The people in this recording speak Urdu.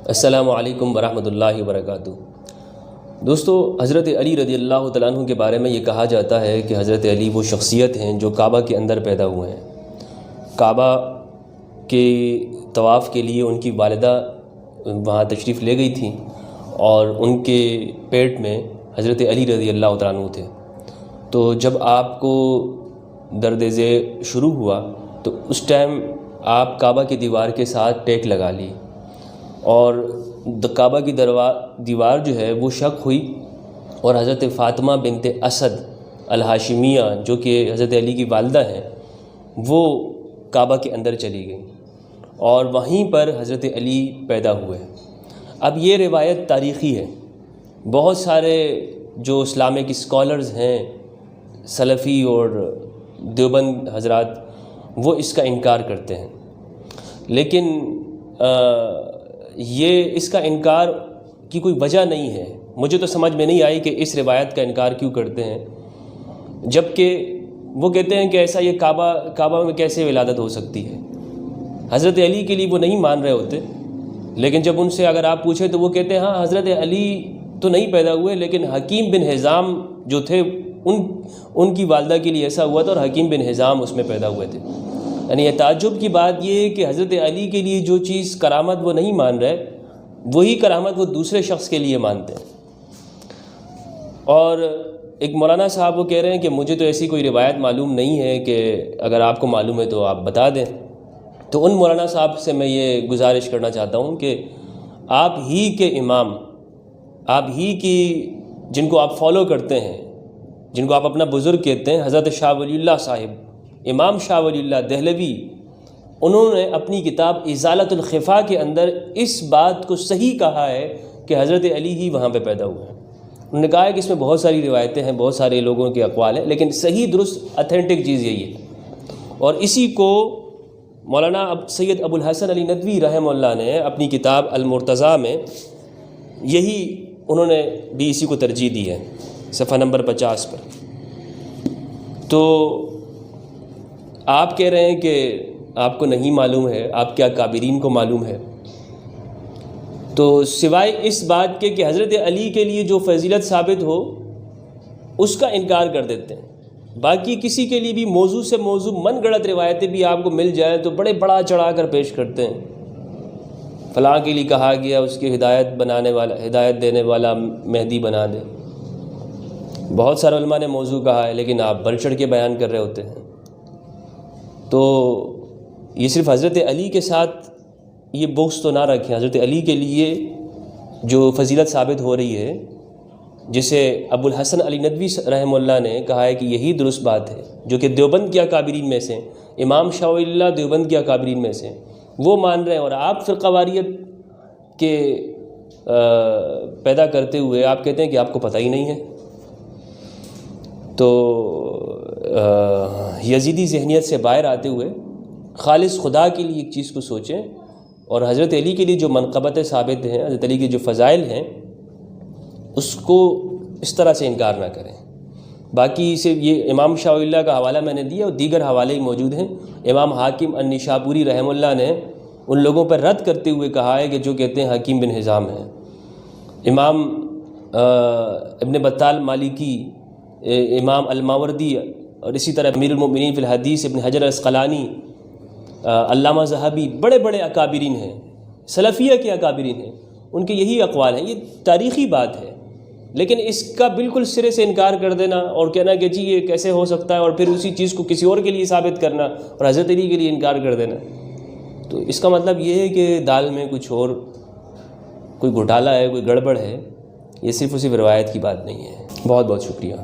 السلام علیکم ورحمۃ اللہ وبرکاتہ۔ دوستو، حضرت علی رضی اللہ تعالیٰ عنہ کے بارے میں یہ کہا جاتا ہے کہ حضرت علی وہ شخصیت ہیں جو کعبہ کے اندر پیدا ہوئے ہیں۔ کعبہ کے طواف کے لیے ان کی والدہ وہاں تشریف لے گئی تھیں اور ان کے پیٹ میں حضرت علی رضی اللہ تعالیٰ عنہ تھے۔ تو جب آپ کو درد ذیل شروع ہوا تو اس ٹائم آپ کعبہ کی دیوار کے ساتھ ٹیک لگا لی، اور کعبہ کی دیوار جو ہے وہ شق ہوئی، اور حضرت فاطمہ بنت اسد الہاشمیہ جو کہ حضرت علی کی والدہ ہیں وہ کعبہ کے اندر چلی گئیں، اور وہیں پر حضرت علی پیدا ہوئے۔ اب یہ روایت تاریخی ہے، بہت سارے جو اسلامک اسکالرز ہیں، سلفی اور دیوبند حضرات، وہ اس کا انکار کرتے ہیں، لیکن یہ اس کا انکار کی کوئی وجہ نہیں ہے۔ مجھے تو سمجھ میں نہیں آئی کہ اس روایت کا انکار کیوں کرتے ہیں، جبکہ وہ کہتے ہیں کہ ایسا یہ کعبہ میں کیسے ولادت ہو سکتی ہے۔ حضرت علی کے لیے وہ نہیں مان رہے ہوتے، لیکن جب ان سے اگر آپ پوچھیں تو وہ کہتے ہیں ہاں حضرت علی تو نہیں پیدا ہوئے، لیکن حکیم بن حزام جو تھے ان کی والدہ کے لیے ایسا ہوا تھا، اور حکیم بن حزام اس میں پیدا ہوئے تھے۔ یعنی یہ تعجب کی بات یہ ہے کہ حضرت علی کے لیے جو چیز کرامت وہ نہیں مان رہے، وہی کرامت وہ دوسرے شخص کے لیے مانتے ہیں۔ اور ایک مولانا صاحب وہ کہہ رہے ہیں کہ مجھے تو ایسی کوئی روایت معلوم نہیں ہے، کہ اگر آپ کو معلوم ہے تو آپ بتا دیں۔ تو ان مولانا صاحب سے میں یہ گزارش کرنا چاہتا ہوں کہ آپ ہی کے امام، آپ ہی کی جن کو آپ فالو کرتے ہیں، جن کو آپ اپنا بزرگ کہتے ہیں، حضرت شاہ ولی اللہ صاحب، امام شاہ ولی اللہ دہلوی، انہوں نے اپنی کتاب ازالۃ الخفا کے اندر اس بات کو صحیح کہا ہے کہ حضرت علی ہی وہاں پہ پیدا ہوئے ہیں۔ انہوں نے کہا ہے کہ اس میں بہت ساری روایتیں ہیں، بہت سارے لوگوں کے اقوال ہیں، لیکن صحیح درست اتھینٹک چیز یہی ہے۔ اور اسی کو مولانا سید ابو الحسن علی ندوی رحمہ اللہ نے اپنی کتاب المرتضیٰ میں یہی انہوں نے بھی اسی کو ترجیح دی ہے، صفحہ نمبر 50 پر۔ تو آپ کہہ رہے ہیں کہ آپ کو نہیں معلوم ہے، آپ کیا کابرین کو معلوم ہے؟ تو سوائے اس بات کے کہ حضرت علی کے لیے جو فضیلت ثابت ہو اس کا انکار کر دیتے ہیں، باقی کسی کے لیے بھی موضوع سے موضوع من گڑت روایتیں بھی آپ کو مل جائیں تو بڑے بڑا چڑھا کر پیش کرتے ہیں۔ فلاں کے لیے کہا گیا اس کی ہدایت دینے والا مہدی بنا دے۔ بہت سارے علماء نے موضوع کہا ہے، لیکن آپ بڑھ چڑھ کے بیان کر رہے ہوتے ہیں۔ تو یہ صرف حضرت علی کے ساتھ یہ بغض تو نہ رکھیں، حضرت علی کے لیے جو فضیلت ثابت ہو رہی ہے، جسے ابو الحسن علی ندوی رحمہ اللہ نے کہا ہے کہ یہی درست بات ہے، جو کہ دیوبند کے اکابرین میں سے، امام شاہ ولی اللہ دیوبند کے اکابرین میں سے، وہ مان رہے ہیں، اور آپ فرقہ واریت کے پیدا کرتے ہوئے آپ کہتے ہیں کہ آپ کو پتہ ہی نہیں ہے۔ تو یزیدی ذہنیت سے باہر آتے ہوئے خالص خدا کے لیے ایک چیز کو سوچیں، اور حضرت علی کے لیے جو منقبتیں ثابت ہیں، حضرت علی کے جو فضائل ہیں، اس کو اس طرح سے انکار نہ کریں۔ باقی سے یہ امام شاہ ولی اللہ کا حوالہ میں نے دیا، اور دیگر حوالے ہی موجود ہیں۔ امام حاکم النشابوری رحمہ اللہ نے ان لوگوں پر رد کرتے ہوئے کہا ہے کہ جو کہتے ہیں حکیم بن حزام ہیں۔ امام ابن بطال مالکی، امام الماوردی، اور اسی طرح امیر المؤمنین فی الحدیث ابن حجر العسقلانی، علامہ ذہبی، بڑے بڑے اکابرین ہیں، سلفیہ کے اکابرین ہیں، ان کے یہی اقوال ہیں۔ یہ تاریخی بات ہے، لیکن اس کا بالکل سرے سے انکار کر دینا اور کہنا کہ جی یہ کیسے ہو سکتا ہے، اور پھر اسی چیز کو کسی اور کے لیے ثابت کرنا اور حضرت علی کے لیے انکار کر دینا، تو اس کا مطلب یہ ہے کہ دال میں کچھ اور کوئی گھوٹالہ ہے، کوئی گڑبڑ ہے، یہ صرف روایت کی بات نہیں ہے۔ بہت بہت شکریہ۔